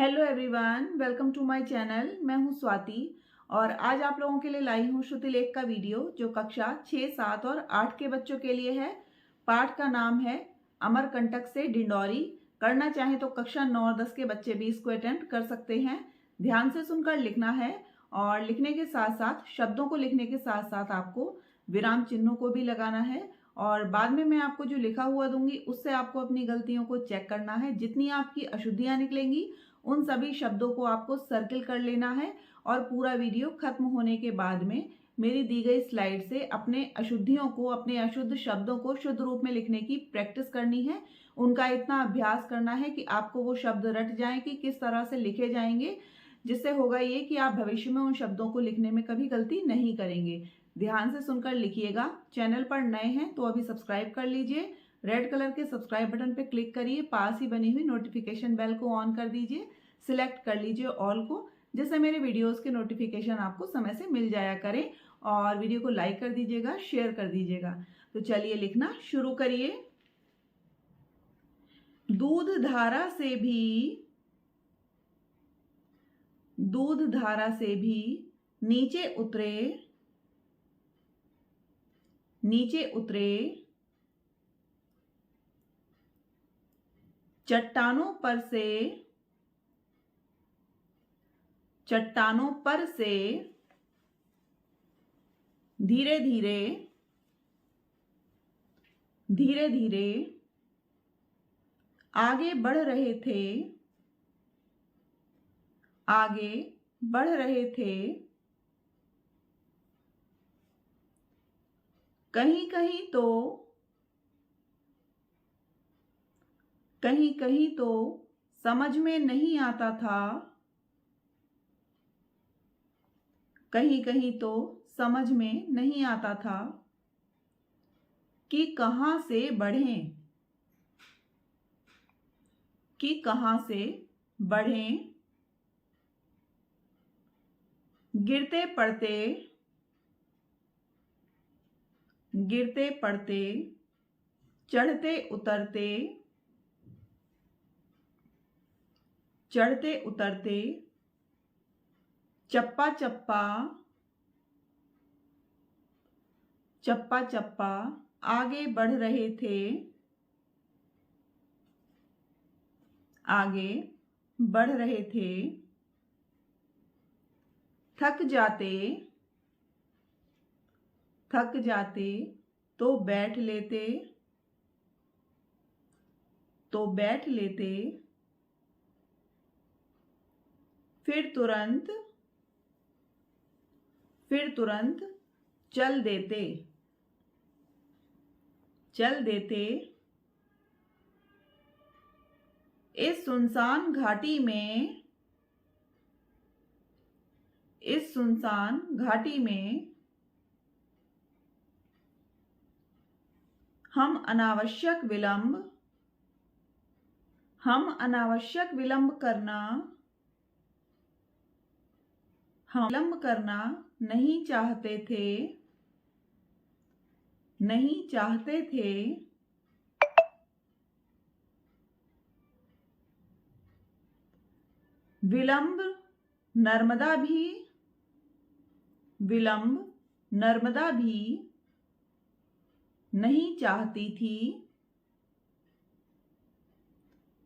Hello everyone, welcome to my channel. मैं हूं स्वाति और आज आप लोगों के लिए लाई हूं श्रुतिलेख का वीडियो जो कक्षा 6, 7 और 8 के बच्चों के लिए है। पाठ का नाम है अमरकंटक से डिंडौरी। करना चाहें तो कक्षा 9 और 10 के बच्चे भी इसको अटेम्प्ट कर सकते हैं। ध्यान से सुनकर लिखना है और लिखने के साथ साथ शब्दों को लिखने के साथ साथ आपको विराम चिन्हों को भी लगाना है और बाद में मैं आपको जो लिखा हुआ दूंगी उससे आपको अपनी गलतियों को चेक करना है। जितनी आपकी अशुद्धियां निकलेंगी उन सभी शब्दों को आपको सर्किल कर लेना है और पूरा वीडियो खत्म होने के बाद में मेरी दी गई स्लाइड से अपने अशुद्धियों को, अपने अशुद्ध शब्दों को शुद्ध रूप में लिखने की प्रैक्टिस करनी है। उनका इतना अभ्यास करना है कि आपको वो शब्द रट जाएं कि किस तरह से लिखे जाएंगे, जिससे होगा ये कि आप भविष्य में उन शब्दों को लिखने में कभी गलती नहीं करेंगे। ध्यान से सुनकर लिखिएगा। चैनल पर नए हैं तो अभी सब्सक्राइब कर लीजिए। रेड कलर के सब्सक्राइब बटन पर क्लिक करिए, पास ही बनी हुई नोटिफिकेशन बेल को ऑन कर दीजिए, सिलेक्ट कर लीजिए ऑल को, जिससे मेरे वीडियोस के नोटिफिकेशन आपको समय से मिल जाया करें। और वीडियो को लाइक कर दीजिएगा, शेयर कर दीजिएगा। तो चलिए लिखना शुरू करिए। दूध धारा से भी, दूध धारा से भी नीचे उतरे, नीचे उतरे चट्टानों पर से, चट्टानों पर से धीरे धीरे, धीरे धीरे आगे बढ़ रहे थे, आगे बढ़ रहे थे। कहीं कहीं तो, कहीं कहीं तो समझ में नहीं आता था, कहीं कहीं तो समझ में नहीं आता था कि कहां से बढ़ें, कि कहां से बढ़ें। गिरते पड़ते, गिरते पड़ते चढ़ते उतरते, चढ़ते उतरते चप्पा चप्पा, चप्पा चप्पा आगे बढ़ रहे थे, आगे बढ़ रहे थे। थक जाते, थक जाते तो बैठ लेते, तो बैठ लेते। फिर तुरंत, फिर तुरंत चल देते, चल देते। इस सुनसान घाटी में, इस सुनसान घाटी में हम अनावश्यक विलंब, हम अनावश्यक विलंब करना, हम विलंब करना नहीं चाहते थे, नहीं चाहते थे। विलंब नर्मदा भी, विलंब नर्मदा भी नहीं चाहती थी,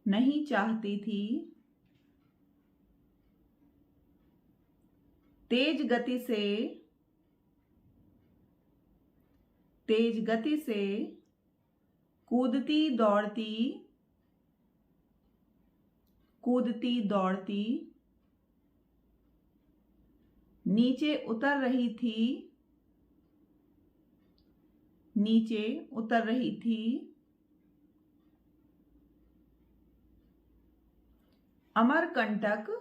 नहीं चाहती थी। तेज गति से, तेज गति से कूदती दौड़ती, कूदती दौड़ती नीचे उतर रही थी, नीचे उतर रही थी। अमरकंटक,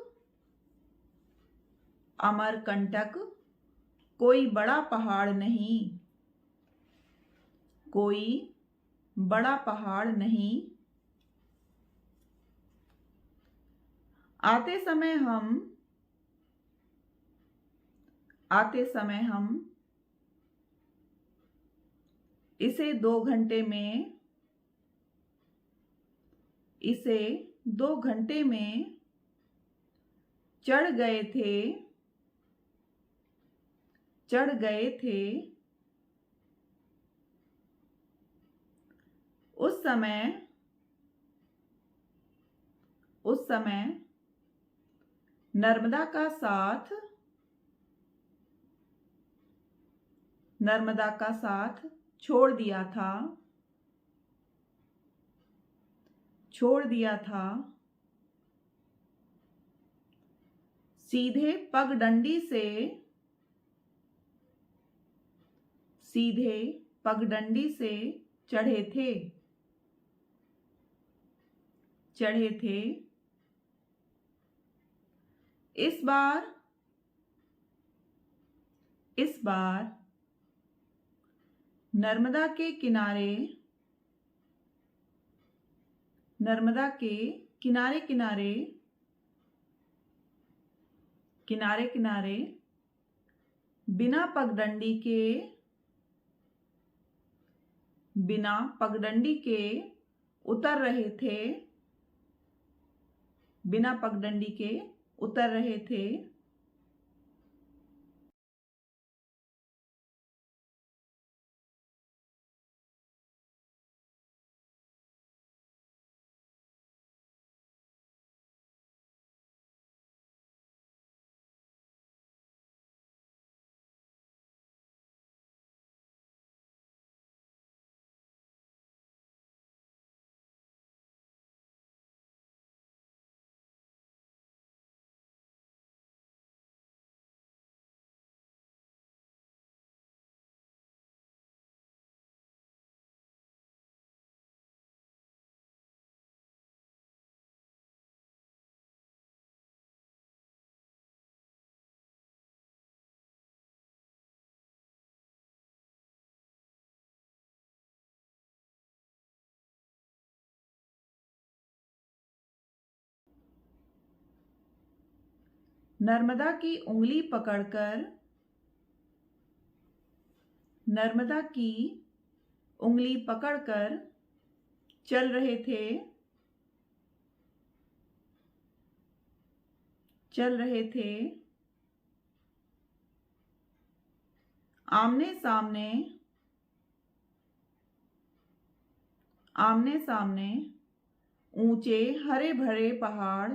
अमरकंटक कोई बड़ा पहाड़ नहीं, कोई बड़ा पहाड़ नहीं। आते समय हम, आते समय हम इसे 2 घंटे में, इसे 2 घंटे में चढ़ गए थे, चढ़ गए थे। उस समय, उस समय नर्मदा का साथ, नर्मदा का साथ छोड़ दिया था, छोड़ दिया था। सीधे पगडंडी से, सीधे पगडंडी से चढ़े थे, चढ़े थे। इस बार, इस बार नर्मदा के किनारे, नर्मदा के किनारे किनारे, किनारे किनारे बिना पगडंडी के, बिना पगडंडी के उतर रहे थे, बिना पगडंडी के उतर रहे थे। नर्मदा की उंगली पकड़कर, नर्मदा की उंगली पकड़कर चल रहे थे, चल रहे थे। आमने सामने, आमने सामने ऊंचे हरे भरे पहाड़,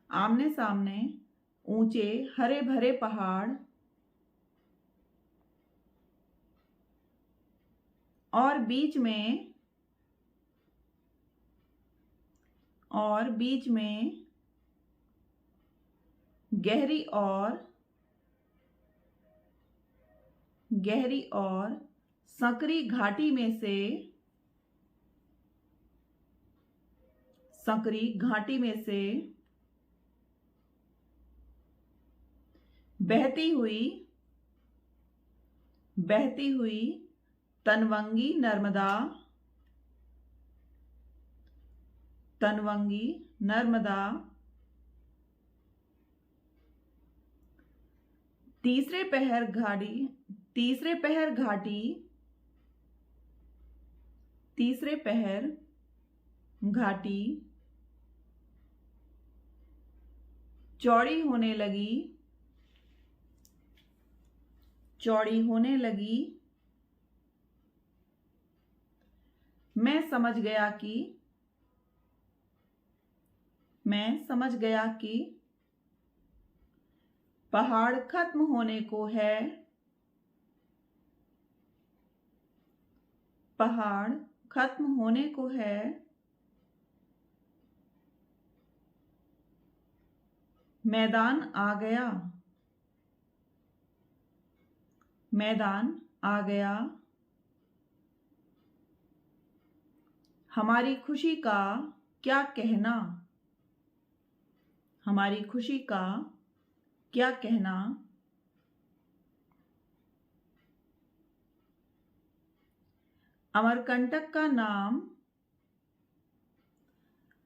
आमने सामने ऊंचे हरे भरे पहाड़ और बीच में, और बीच में गहरी और, गहरी और संकरी घाटी में से, संकरी घाटी में से बहती हुई, बहती हुई तनवंगी नर्मदा, तनवंगी नर्मदा तीसरे पहर घाटी, तीसरे पहर घाटी, तीसरे पहर घाटी चौड़ी होने लगी, चौड़ी होने लगी। मैं समझ गया कि, मैं समझ गया कि पहाड़ खत्म होने को है, पहाड़ खत्म होने को है। मैदान आ गया, मैदान आ गया। हमारी खुशी का क्या कहना, हमारी खुशी का क्या कहना। अमरकंटक का नाम,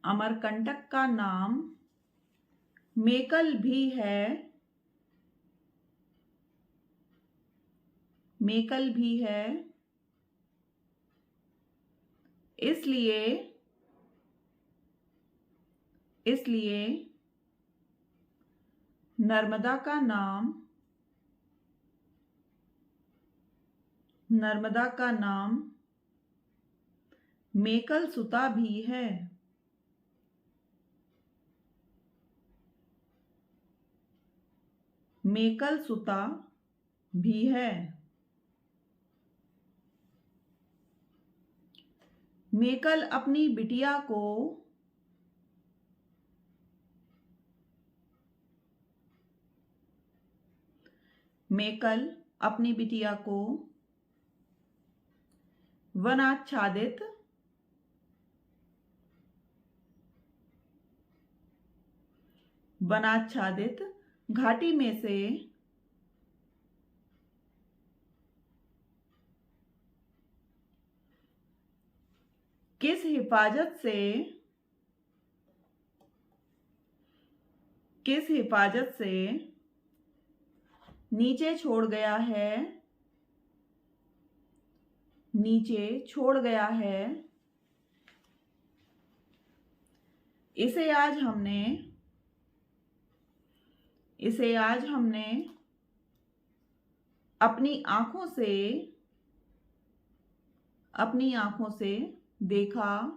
अमरकंटक का नाम मेकल भी है, मेकल भी है। इसलिए, इसलिए नर्मदा का नाम, नर्मदा का नाम मेकल सुता भी है। मेकल सुता भी है। मेकल अपनी बिटिया को, मेकल अपनी बिटिया को वनाच्छादित, वनाच्छादित घाटी में से किस हिफाजत से, किस हिफाजत से नीचे छोड़ गया है, नीचे छोड़ गया है। इसे आज हमने, इसे आज हमने अपनी आंखों से, अपनी आंखों से देखा।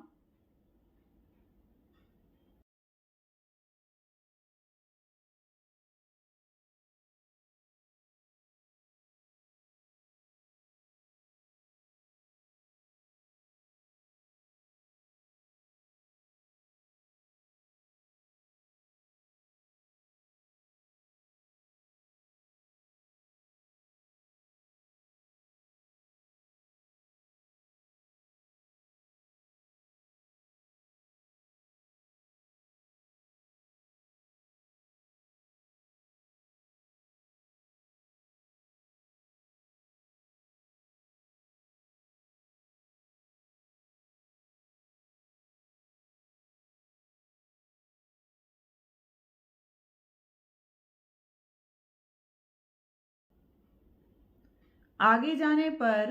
आगे जाने पर,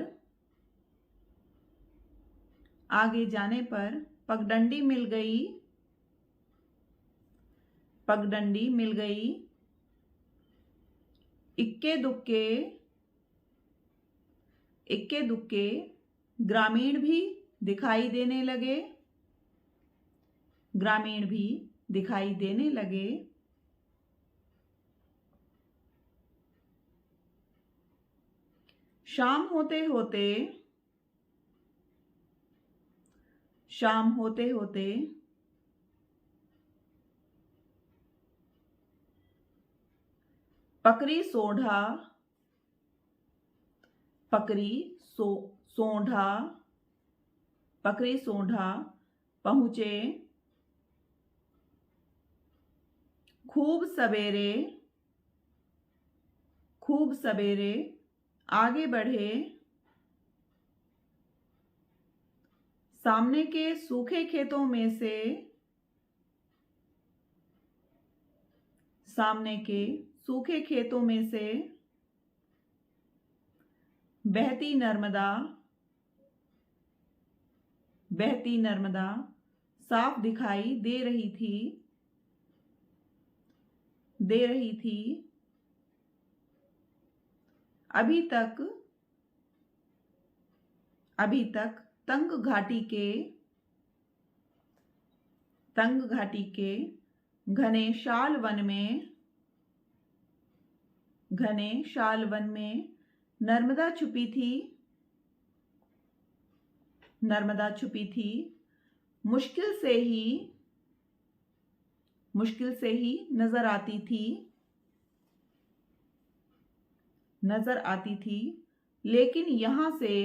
आगे जाने पर पगडंडी मिल गई, पगडंडी मिल गई। इक्के दुक्के, इक्के दुक्के ग्रामीण भी दिखाई देने लगे, ग्रामीण भी दिखाई देने लगे। शाम होते होते, शाम होते होते पकड़ी सोंढा, पकड़ी सोंढा, पकड़ी सोंढा पहुंचे। खूब सवेरे, खूब सवेरे आगे बढ़े। सामने के सूखे खेतों में से, सामने के सूखे खेतों में से बहती नर्मदा, बहती नर्मदा साफ दिखाई दे रही थी, दे रही थी। अभी तक, अभी तक तंग घाटी के, तंग घाटी के घने शाल वन में, घने शाल वन में नर्मदा छुपी थी, नर्मदा छुपी थी। मुश्किल से ही, मुश्किल से ही नजर आती थी, नजर आती थी। लेकिन यहां से,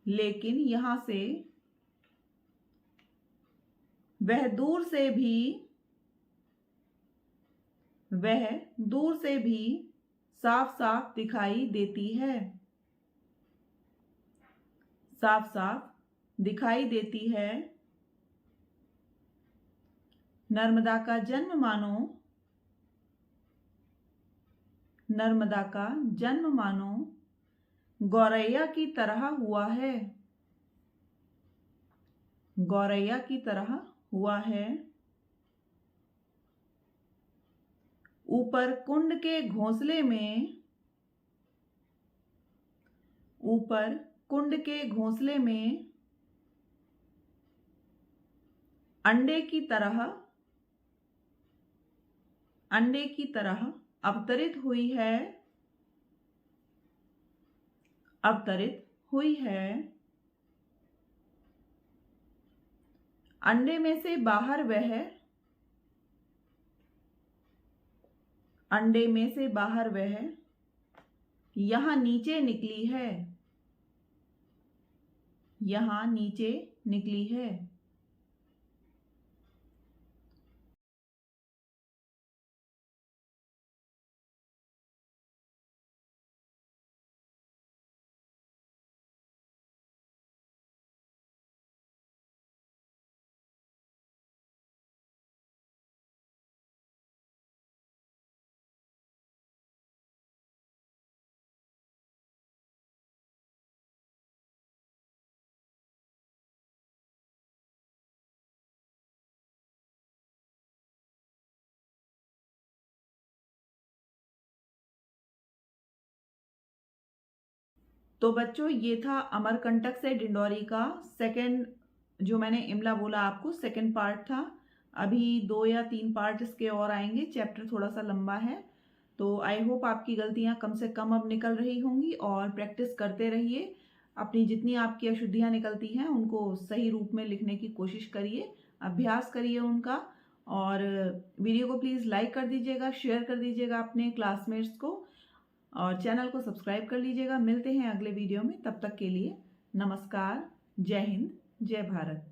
लेकिन यहां से वह दूर से भी, वह दूर से भी साफ साफ दिखाई देती है, साफ साफ दिखाई देती है। नर्मदा का जन्म मानो, नर्मदा का जन्म मानो गौरैया की तरह हुआ है, गौरैया की तरह हुआ है। ऊपर कुंड के घोंसले में, ऊपर कुंड के घोंसले में अंडे की तरह, अंडे की तरह अवतरित हुई है, अवतरित हुई है। अंडे में से बाहर वह, अंडे में से बाहर वह यहाँ नीचे निकली है, यहाँ नीचे निकली है। तो बच्चों ये था अमरकंटक से डिंडोरी का सेकंड, जो मैंने इमला बोला आपको, सेकंड पार्ट था। अभी 2 या 3 पार्ट इसके और आएंगे, चैप्टर थोड़ा सा लंबा है। तो आई होप आपकी गलतियां कम से कम अब निकल रही होंगी, और प्रैक्टिस करते रहिए। अपनी जितनी आपकी अशुद्धियां निकलती हैं उनको सही रूप में लिखने की कोशिश करिए, अभ्यास करिए उनका। और वीडियो को प्लीज़ लाइक कर दीजिएगा, शेयर कर दीजिएगा अपने क्लासमेट्स को, और चैनल को सब्सक्राइब कर लीजिएगा। मिलते हैं अगले वीडियो में, तब तक के लिए नमस्कार, जय हिंद, जय भारत।